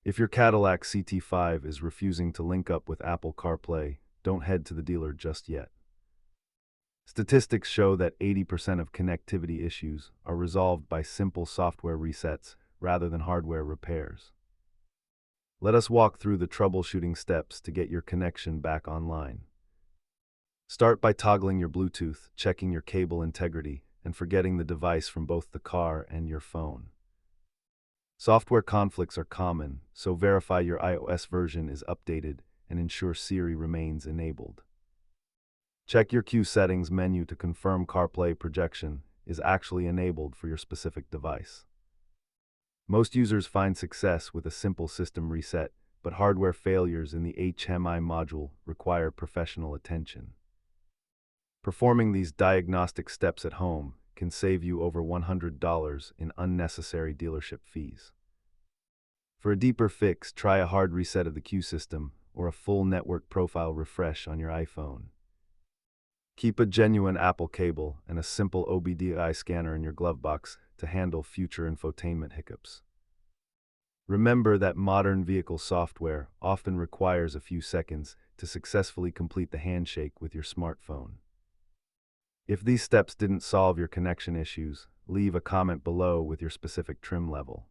If your Cadillac CT5 is refusing to link up with Apple CarPlay, don't head to the dealer just yet. Statistics show that 80% of connectivity issues are resolved by simple software resets rather than hardware repairs. Let us walk through the troubleshooting steps to get your connection back online. Start by toggling your Bluetooth, checking your cable integrity, and forgetting the device from both the car and your phone. Software conflicts are common, so verify your iOS version is updated and ensure Siri remains enabled. Check your Q settings menu to confirm CarPlay projection is actually enabled for your specific device. Most users find success with a simple system reset, but hardware failures in the HMI module require professional attention. Performing these diagnostic steps at home can save you over $100 in unnecessary dealership fees. For a deeper fix, try a hard reset of the Q system or a full network profile refresh on your iPhone. Keep a genuine Apple cable and a simple OBDI scanner in your glove box to handle future infotainment hiccups. Remember that modern vehicle software often requires a few seconds to successfully complete the handshake with your smartphone. If these steps didn't solve your connection issues, leave a comment below with your specific trim level.